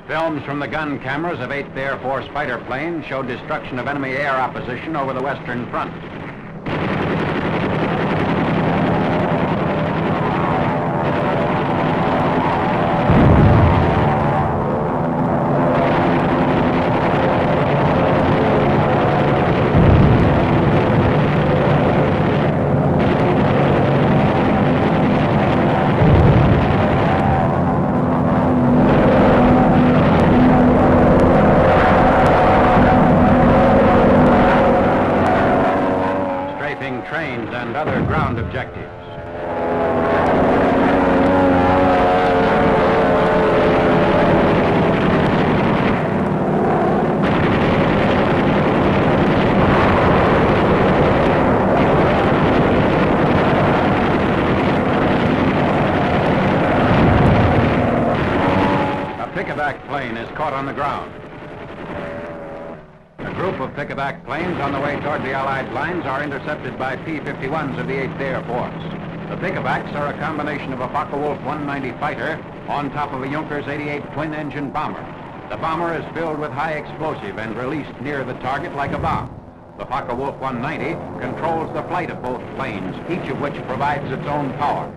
Films from the gun cameras of 8th Air Force fighter planes showed destruction of enemy air opposition over the Western Front. Trains and other ground objectives. A pickaback plane is caught on the ground. A group of pickaback planes on the way toward the Allied lines are intercepted by P-51s of the 8th Air Force. The pickabacks are a combination of a Focke-Wulf 190 fighter on top of a Junkers 88 twin-engine bomber. The bomber is filled with high explosive and released near the target like a bomb. The Focke-Wulf 190 controls the flight of both planes, each of which provides its own power.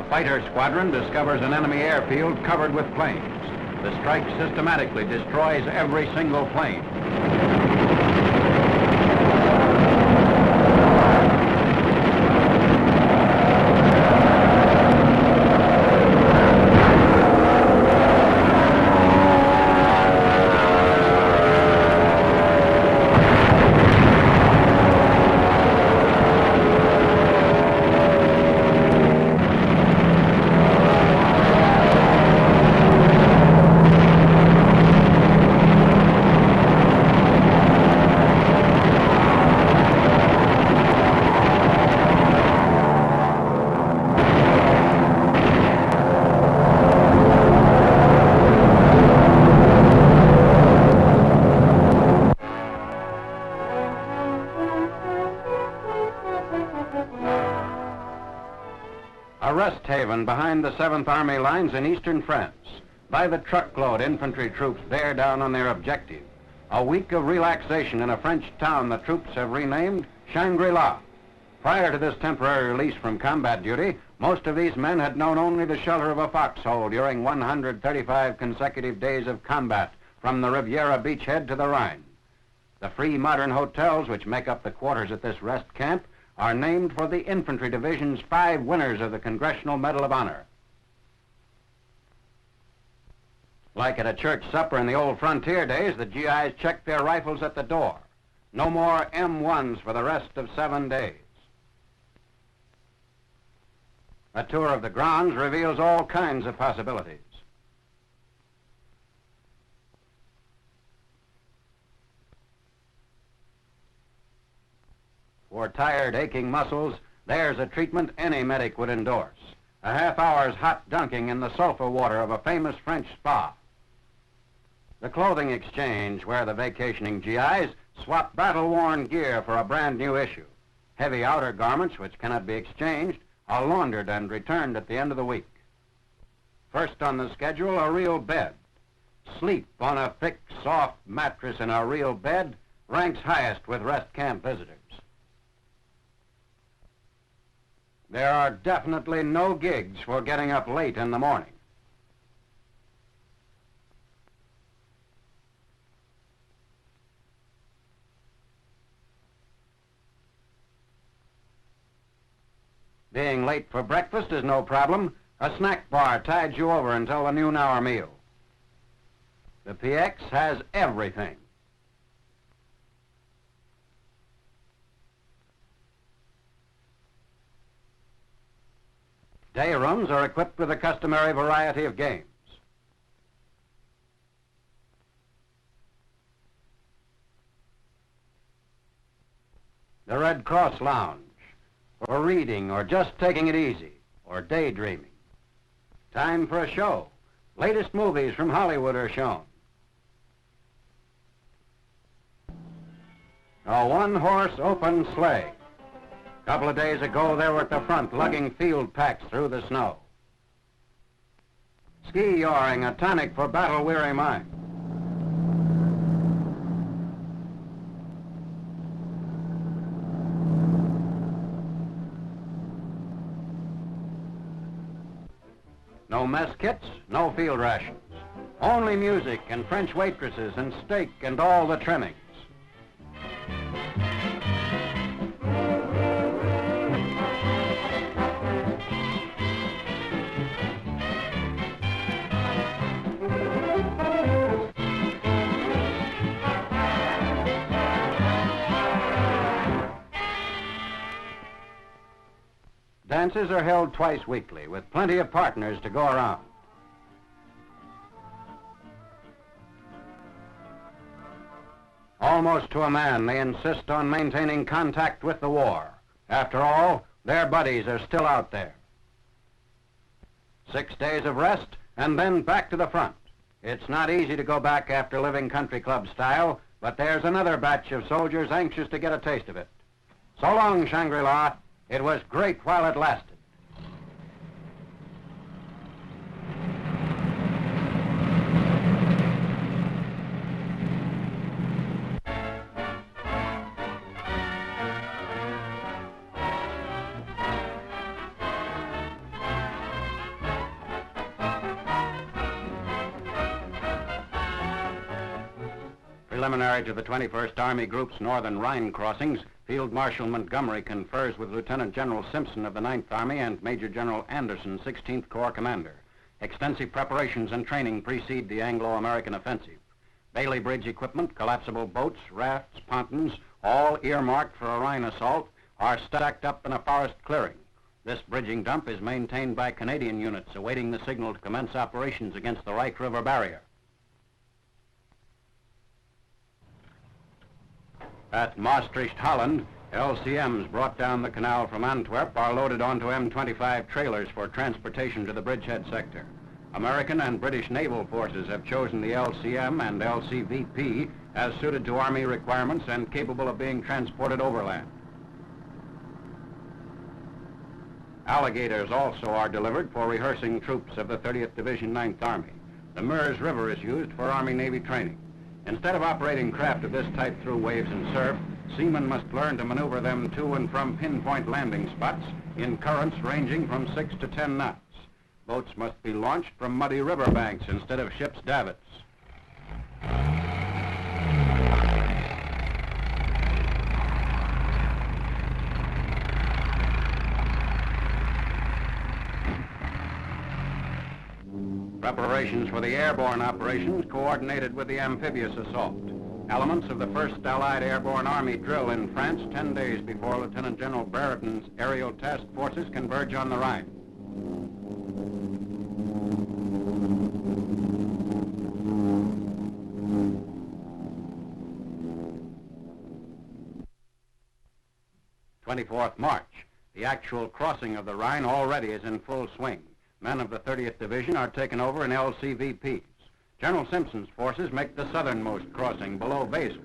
Fighter squadron discovers an enemy airfield covered with planes. The strike systematically destroys every single plane. A rest haven behind the 7th Army lines in eastern France. By the truckload, infantry troops bear down on their objective. A week of relaxation in a French town the troops have renamed Shangri-La. Prior to this temporary release from combat duty, most of these men had known only the shelter of a foxhole during 135 consecutive days of combat from the Riviera beachhead to the Rhine. The free modern hotels which make up the quarters at this rest camp are named for the Infantry Division's 5 winners of the Congressional Medal of Honor. Like at a church supper in the old frontier days, the GIs checked their rifles at the door. No more M1s for the rest of 7 days. A tour of the grounds reveals all kinds of possibilities. For tired, aching muscles, there's a treatment any medic would endorse. A half-hour's hot dunking in the sulfur water of a famous French spa. The clothing exchange, where the vacationing GIs swap battle-worn gear for a brand new issue. Heavy outer garments, which cannot be exchanged, are laundered and returned at the end of the week. First on the schedule, a real bed. Sleep on a thick, soft mattress in a real bed ranks highest with rest camp visitors. There are definitely no gigs for getting up late in the morning. Being late for breakfast is no problem. A snack bar tides you over until the noon hour meal. The PX has everything. Day rooms are equipped with a customary variety of games. The Red Cross Lounge, for reading or just taking it easy. or daydreaming. Time for a show. Latest movies from Hollywood are shown. A one-horse open sleigh. A couple of days ago, they were at the front lugging field packs through the snow. Ski yoring, a tonic for battle-weary minds. No mess kits, no field rations. Only music and French waitresses and steak and all the trimmings. Dances are held twice weekly, with plenty of partners to go around. Almost to a man, they insist on maintaining contact with the war. After all, their buddies are still out there. 6 days of rest, and then back to the front. It's not easy to go back after living country club style, but there's another batch of soldiers anxious to get a taste of it. So long, Shangri-La. It was great while it lasted. Preliminary to the 21st Army Group's northern Rhine Crossings, Field Marshal Montgomery confers with Lieutenant General Simpson of the 9th Army and Major General Anderson, 16th Corps Commander. Extensive preparations and training precede the Anglo-American offensive. Bailey Bridge equipment, collapsible boats, rafts, pontons, all earmarked for a Rhine assault, are stacked up in a forest clearing. This bridging dump is maintained by Canadian units awaiting the signal to commence operations against the Reich River barrier. At Maastricht, Holland, LCMs brought down the canal from Antwerp are loaded onto M25 trailers for transportation to the bridgehead sector. American and British naval forces have chosen the LCM and LCVP as suited to Army requirements and capable of being transported overland. Alligators also are delivered for rehearsing troops of the 30th Division 9th Army. The Meuse River is used for Army-Navy training. Instead of operating craft of this type through waves and surf, seamen must learn to maneuver them to and from pinpoint landing spots in currents ranging from 6 to 10 knots. Boats must be launched from muddy river banks instead of ships' davits. Preparations for the airborne operations coordinated with the amphibious assault. Elements of the 1st Allied Airborne Army drill in France 10 days before Lieutenant General Brereton's aerial task forces converge on the Rhine. March. The actual crossing of the Rhine already is in full swing. Men of the 30th Division are taken over in LCVPs. General Simpson's forces make the southernmost crossing below Basel.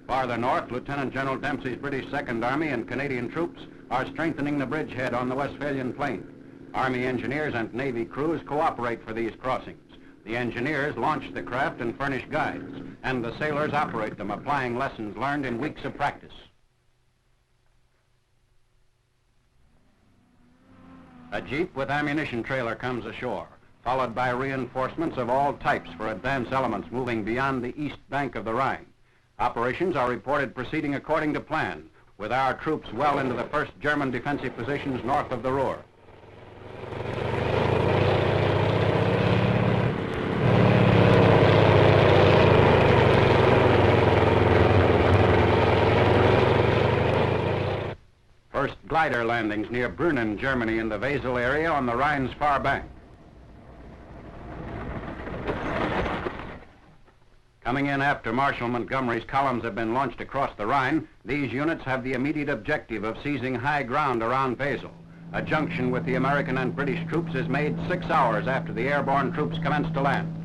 Farther north, Lieutenant General Dempsey's British 2nd Army and Canadian troops are strengthening the bridgehead on the Westphalian Plain. Army engineers and Navy crews cooperate for these crossings. The engineers launch the craft and furnish guides, and the sailors operate them, applying lessons learned in weeks of practice. A jeep with ammunition trailer comes ashore, followed by reinforcements of all types for advance elements moving beyond the east bank of the Rhine. Operations are reported proceeding according to plan, with our troops well into the first German defensive positions north of the Ruhr. First glider landings near Brünnen, Germany, in the Wesel area on the Rhine's far bank. Coming in after Marshal Montgomery's columns have been launched across the Rhine, these units have the immediate objective of seizing high ground around Wesel. A junction with the American and British troops is made 6 hours after the airborne troops commence to land.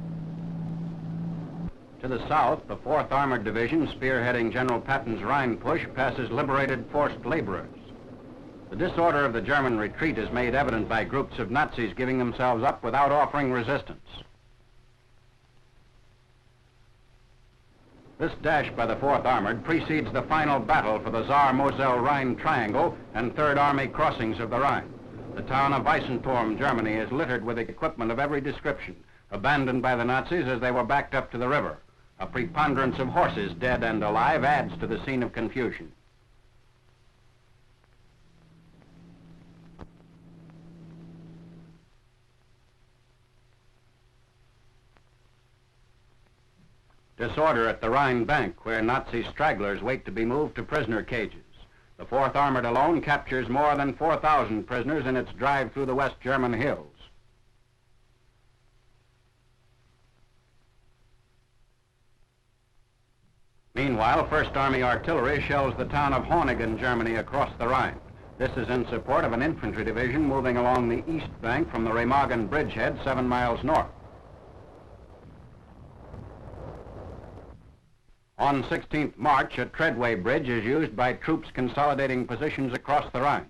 To the south, the 4th Armored Division, spearheading General Patton's Rhine push, passes liberated forced laborers. The disorder of the German retreat is made evident by groups of Nazis giving themselves up without offering resistance. This dash by the 4th Armored precedes the final battle for the Saar-Moselle-Rhine Triangle and 3rd Army crossings of the Rhine. The town of Weissenturm, Germany, is littered with equipment of every description, abandoned by the Nazis as they were backed up to the river. A preponderance of horses, dead and alive, adds to the scene of confusion. Disorder at the Rhine bank, where Nazi stragglers wait to be moved to prisoner cages. The 4th Armored alone captures more than 4,000 prisoners in its drive through the West German hills. Meanwhile, 1st Army artillery shells the town of Hornigen, Germany, across the Rhine. This is in support of an infantry division moving along the east bank from the Remagen bridgehead 7 miles north. On 16th March, a treadway bridge is used by troops consolidating positions across the Rhine.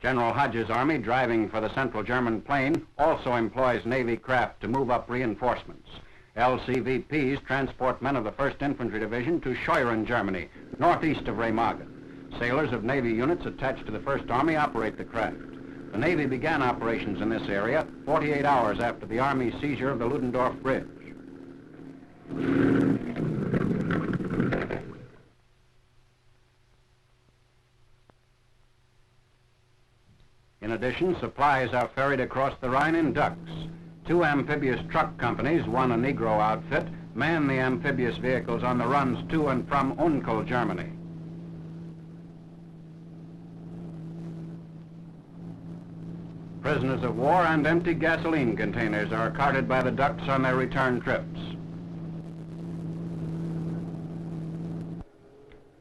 General Hodge's army, driving for the central German plain, also employs Navy craft to move up reinforcements. LCVPs transport men of the 1st Infantry Division to Scheuren, Germany, northeast of Remagen. Sailors of Navy units attached to the 1st Army operate the craft. The Navy began operations in this area 48 hours after the Army's seizure of the Ludendorff Bridge. In addition, supplies are ferried across the Rhine in ducks. 2 amphibious truck companies, 1 a Negro outfit, man the amphibious vehicles on the runs to and from Unkel, Germany. Prisoners of war and empty gasoline containers are carted by the ducks on their return trips.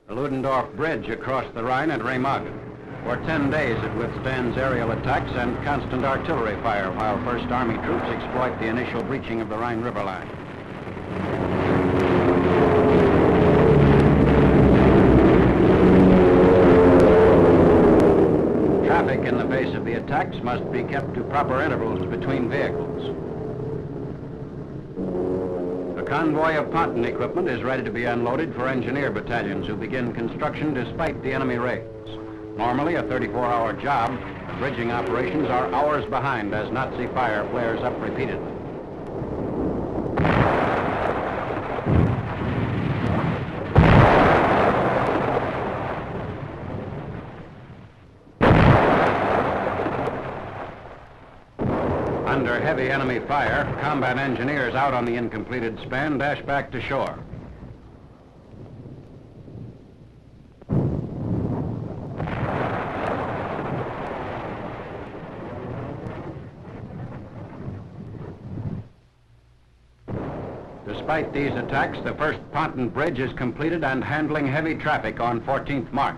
The Ludendorff Bridge across the Rhine at Remagen. For 10 days it withstands aerial attacks and constant artillery fire while 1st Army troops exploit the initial breaching of the Rhine River line. Traffic in the face of the attacks must be kept to proper intervals between vehicles. A convoy of ponton equipment is ready to be unloaded for engineer battalions who begin construction despite the enemy raids. Normally a 34-hour job, the bridging operations are hours behind as Nazi fire flares up repeatedly. Under heavy enemy fire, combat engineers out on the incompleted span dash back to shore. Despite these attacks, the 1st Ponton Bridge is completed and handling heavy traffic on 14th March.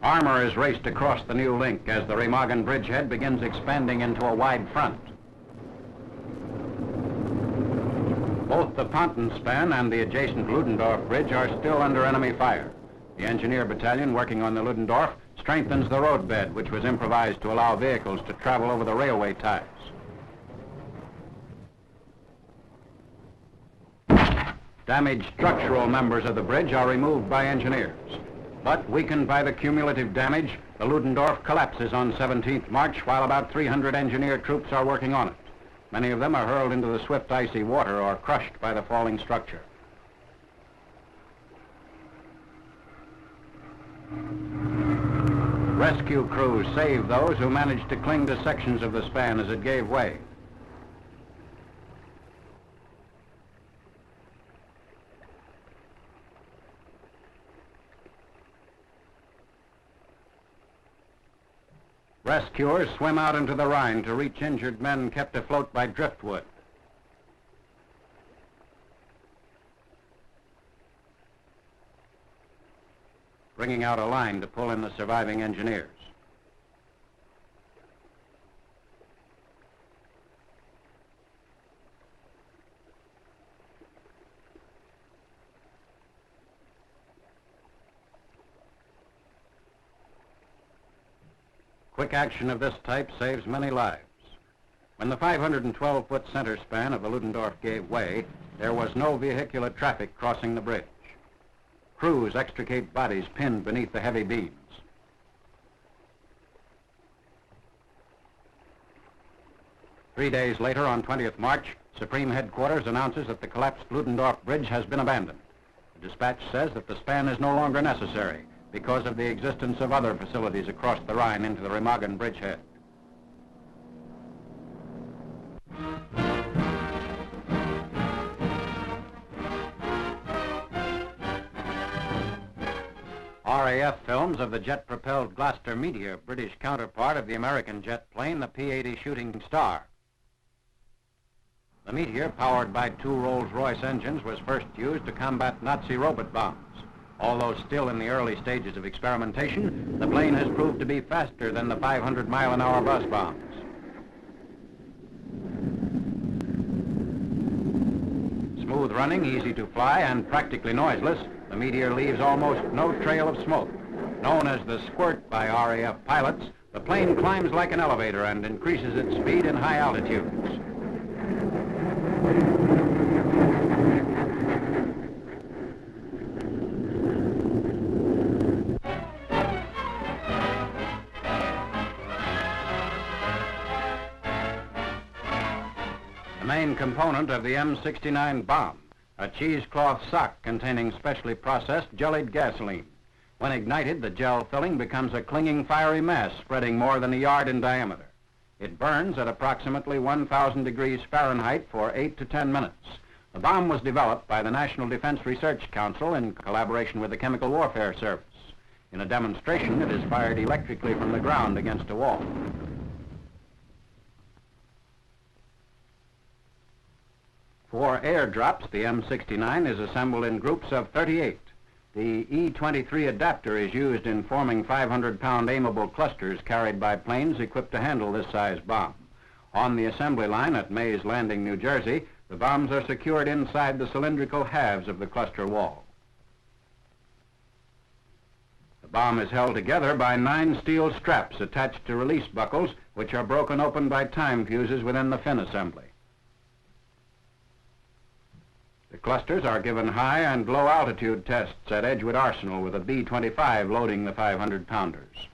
Armor is raced across the new link as the Remagen bridgehead begins expanding into a wide front. Both the Ponton span and the adjacent Ludendorff Bridge are still under enemy fire. The engineer battalion working on the Ludendorff strengthens the roadbed, which was improvised to allow vehicles to travel over the railway ties. Damaged structural members of the bridge are removed by engineers. But weakened by the cumulative damage, the Ludendorff collapses on 17th March while about 300 engineer troops are working on it. Many of them are hurled into the swift icy water or crushed by the falling structure. Rescue crews saved those who managed to cling to sections of the span as it gave way. Rescuers swim out into the Rhine to reach injured men kept afloat by driftwood. bringing out a line to pull in the surviving engineers. Quick action of this type saves many lives. When the 512-foot center span of the Ludendorff gave way, there was no vehicular traffic crossing the bridge. Crews extricate bodies pinned beneath the heavy beams. Three days later, on 20th March, Supreme Headquarters announces that the collapsed Ludendorff Bridge has been abandoned. The dispatch says that the span is no longer necessary because of the existence of other facilities across the Rhine into the Remagen bridgehead. RAF films of the jet-propelled Gloster Meteor, British counterpart of the American jet plane, the P-80 Shooting Star. The Meteor, powered by two Rolls-Royce engines, was first used to combat Nazi robot bombs. Although still in the early stages of experimentation, the plane has proved to be faster than the 500-mile-an-hour buzz bombs. Smooth running, easy to fly, and practically noiseless, the Meteor leaves almost no trail of smoke. Known as the Squirt by RAF pilots, the plane climbs like an elevator and increases its speed in high altitudes. The main component of the M69 Bomb, a cheesecloth sock containing specially processed jellied gasoline. When ignited, the gel filling becomes a clinging fiery mass spreading more than a yard in diameter. It burns at approximately 1,000 degrees Fahrenheit for 8 to 10 minutes. The bomb was developed by the National Defense Research Council in collaboration with the Chemical Warfare Service. In a demonstration, it is fired electrically from the ground against a wall. For airdrops, the M69 is assembled in groups of 38. The E-23 adapter is used in forming 500-pound aimable clusters carried by planes equipped to handle this size bomb. On the assembly line at Mays Landing, New Jersey, the bombs are secured inside the cylindrical halves of the cluster wall. The bomb is held together by 9 steel straps attached to release buckles, which are broken open by time fuses within the fin assembly. The clusters are given high and low altitude tests at Edgewood Arsenal with a B-25 loading the 500-pounders.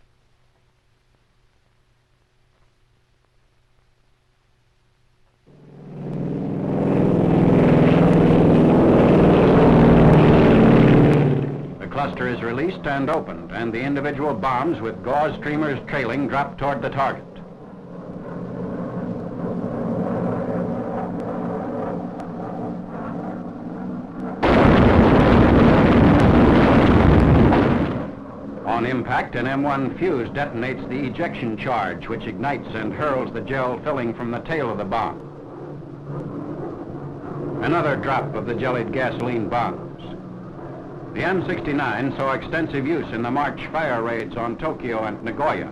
The cluster is released and opened, and the individual bombs with gauze streamers trailing drop toward the target. On impact, an M1 fuse detonates the ejection charge, which ignites and hurls the gel filling from the tail of the bomb. Another drop of the jellied gasoline bombs. The M69 saw extensive use in the March fire raids on Tokyo and Nagoya.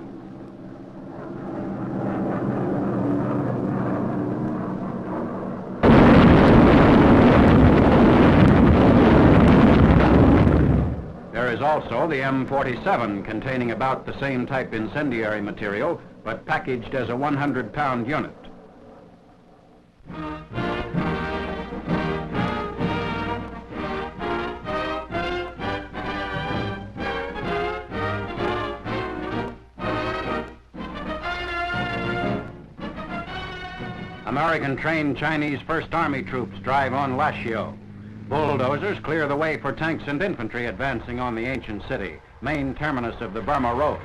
There is also the M47 containing about the same type incendiary material, but packaged as a 100-pound unit. American-trained Chinese First Army troops drive on Lashio. Bulldozers clear the way for tanks and infantry advancing on the ancient city, main terminus of the Burma Road.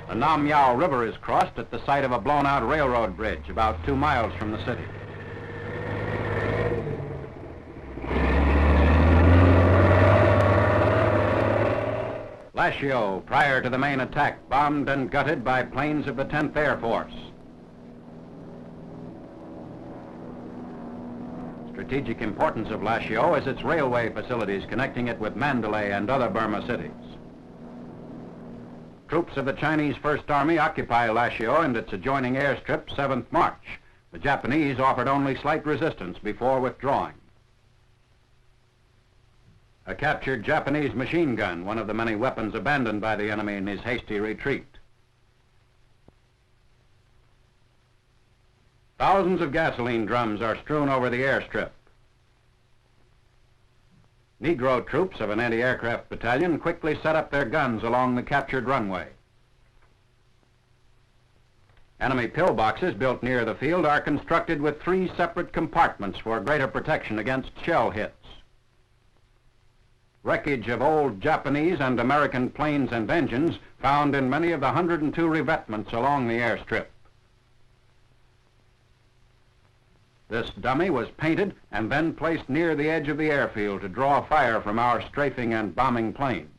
The Nam Yao River is crossed at the site of a blown-out railroad bridge about 2 miles from the city. Lashio, prior to the main attack, bombed and gutted by planes of the 10th Air Force. strategic importance of Lashio is its railway facilities connecting it with Mandalay and other Burma cities. Troops of the Chinese First Army occupy Lashio and its adjoining airstrip 7th March. The Japanese offered only slight resistance before withdrawing. A captured Japanese machine gun, one of the many weapons abandoned by the enemy in his hasty retreat. Thousands of gasoline drums are strewn over the airstrip. Negro troops of an anti-aircraft battalion quickly set up their guns along the captured runway. Enemy pillboxes built near the field are constructed with 3 separate compartments for greater protection against shell hits. Wreckage of old Japanese and American planes and engines found in many of the 102 revetments along the airstrip. This dummy was painted and then placed near the edge of the airfield to draw fire from our strafing and bombing planes.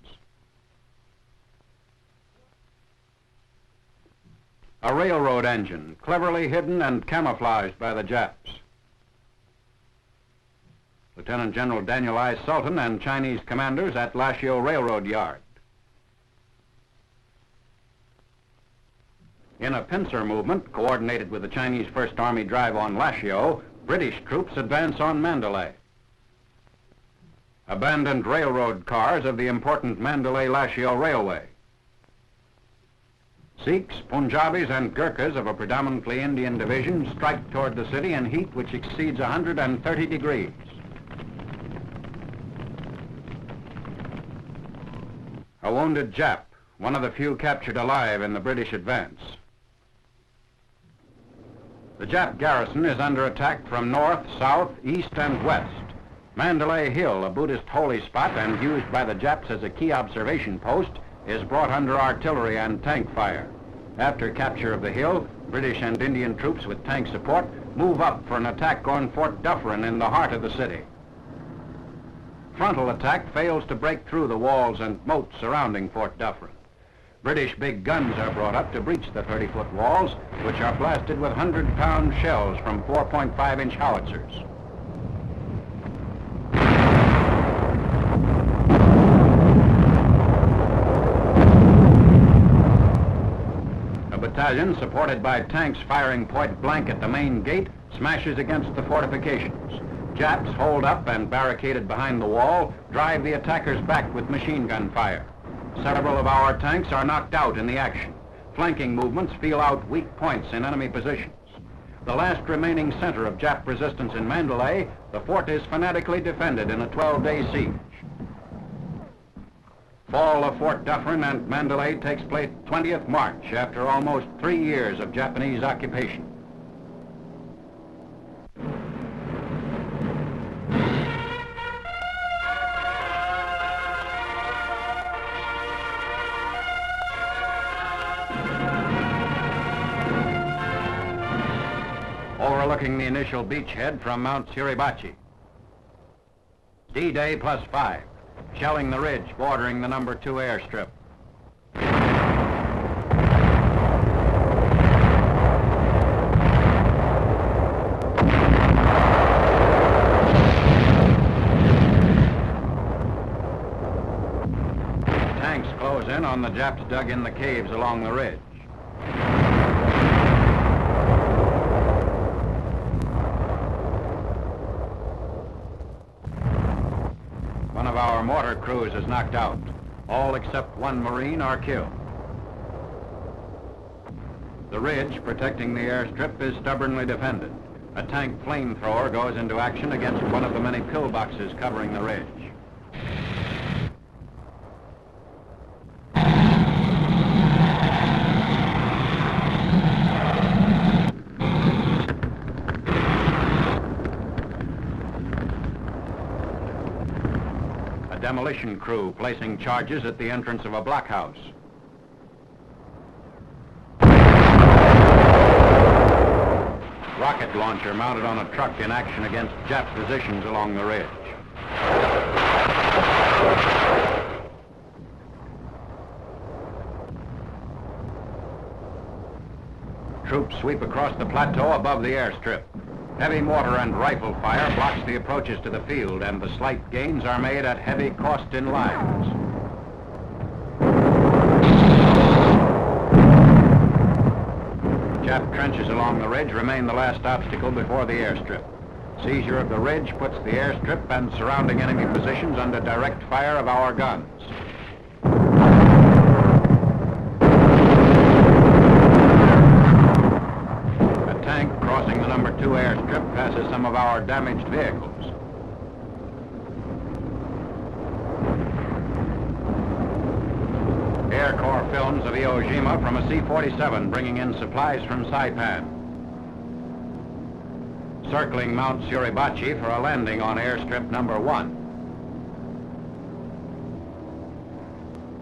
A railroad engine, cleverly hidden and camouflaged by the Japs. Lieutenant General Daniel I. Sultan and Chinese commanders at Lashio Railroad Yard. In a pincer movement coordinated with the Chinese First Army drive on Lashio, British troops advance on Mandalay. Abandoned railroad cars of the important Mandalay-Lashio Railway. Sikhs, Punjabis, and Gurkhas of a predominantly Indian division strike toward the city in heat which exceeds 130 degrees. A wounded Jap, one of the few captured alive in the British advance. The Jap garrison is under attack from north, south, east, and west. Mandalay Hill, a Buddhist holy spot and used by the Japs as a key observation post, is brought under artillery and tank fire. After capture of the hill, British and Indian troops with tank support move up for an attack on Fort Dufferin in the heart of the city. Frontal attack fails to break through the walls and moats surrounding Fort Dufferin. British big guns are brought up to breach the 30-foot walls, which are blasted with 100-pound shells from 4.5-inch howitzers. A battalion supported by tanks firing point blank at the main gate smashes against the fortifications. Japs hold up and barricaded behind the wall, drive the attackers back with machine gun fire. Several of our tanks are knocked out in the action. Flanking movements feel out weak points in enemy positions. The last remaining center of Jap resistance in Mandalay, the fort is fanatically defended in a 12-day siege. Fall of Fort Dufferin and Mandalay takes place 20th March after almost 3 years of Japanese occupation. Overlooking the initial beachhead from Mount Suribachi. D-Day +5, shelling the ridge bordering the No. 2 airstrip. Tanks close in on the Japs dug in the caves along the ridge. One of our mortar crews is knocked out. All except one Marine are killed. The ridge protecting the airstrip is stubbornly defended. A tank flamethrower goes into action against one of the many pillboxes covering the ridge. Demolition crew placing charges at the entrance of a blockhouse. Rocket launcher mounted on a truck in action against Jap positions along the ridge. Troops sweep across the plateau above the airstrip. Heavy mortar and rifle fire blocks the approaches to the field, and the slight gains are made at heavy cost in lives. Jap trenches along the ridge remain the last obstacle before the airstrip. Seizure of the ridge puts the airstrip and surrounding enemy positions under direct fire of our guns. A tank crossing the number 2 airstrip passes some of our damaged vehicles. Air Corps films of Iwo Jima from a C-47 bringing in supplies from Saipan. Circling Mount Suribachi for a landing on airstrip number 1.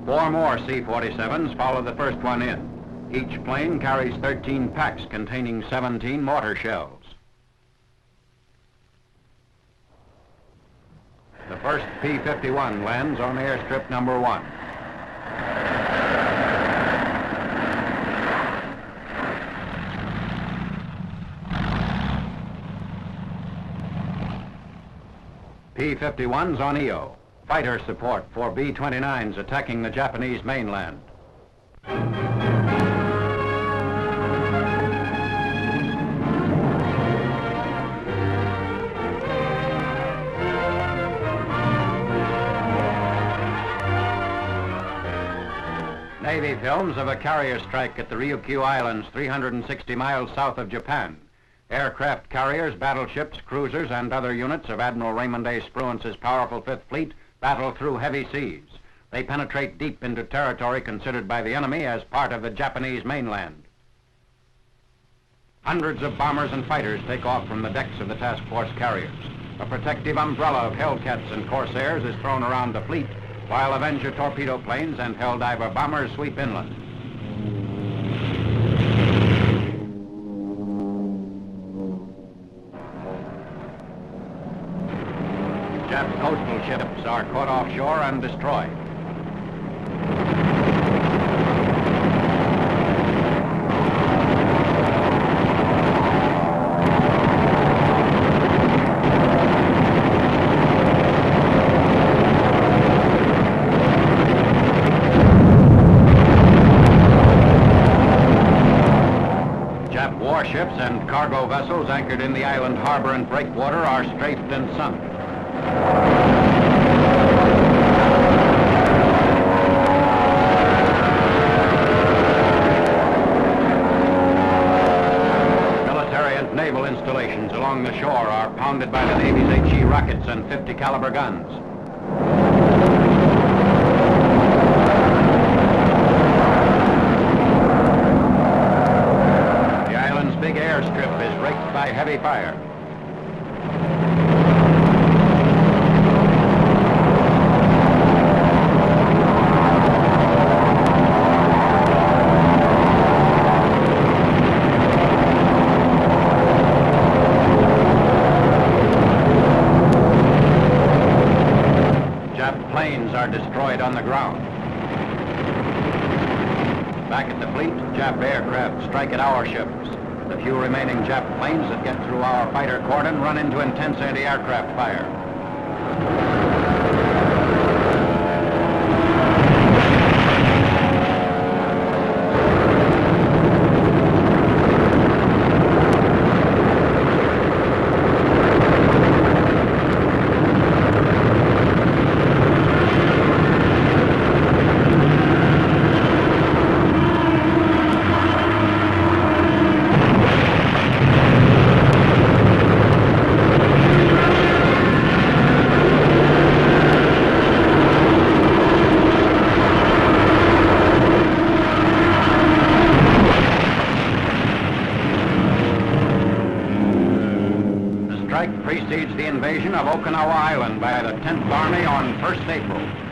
4 more C-47s follow the first one in. Each plane carries 13 packs containing 17 mortar shells. The first P-51 lands on airstrip number 1. P-51s on EO. Fighter support for B-29s attacking the Japanese mainland. Navy films of a carrier strike at the Ryuku Islands, 360 miles south of Japan. Aircraft carriers, battleships, cruisers, and other units of Admiral Raymond A. Spruance's powerful Fifth Fleet battle through heavy seas. They penetrate deep into territory considered by the enemy as part of the Japanese mainland. Hundreds of bombers and fighters take off from the decks of the task force carriers. A protective umbrella of Hellcats and Corsairs is thrown around the fleet, while Avenger torpedo planes and Helldiver bombers sweep inland. Jap coastal ships are caught offshore and destroyed. Jap warships and cargo vessels anchored in the island harbor and breakwater are strafed and sunk. Military and naval installations along the shore are pounded by the Navy's HE rockets and 50 caliber guns. The island's big airstrip is raked by heavy fire. Planes are destroyed on the ground. Back at the fleet, Jap aircraft strike at our ships. The few remaining Jap planes that get through our fighter cordon run into intense anti-aircraft fire. Precedes the invasion of Okinawa Island by the 10th Army on 1st April.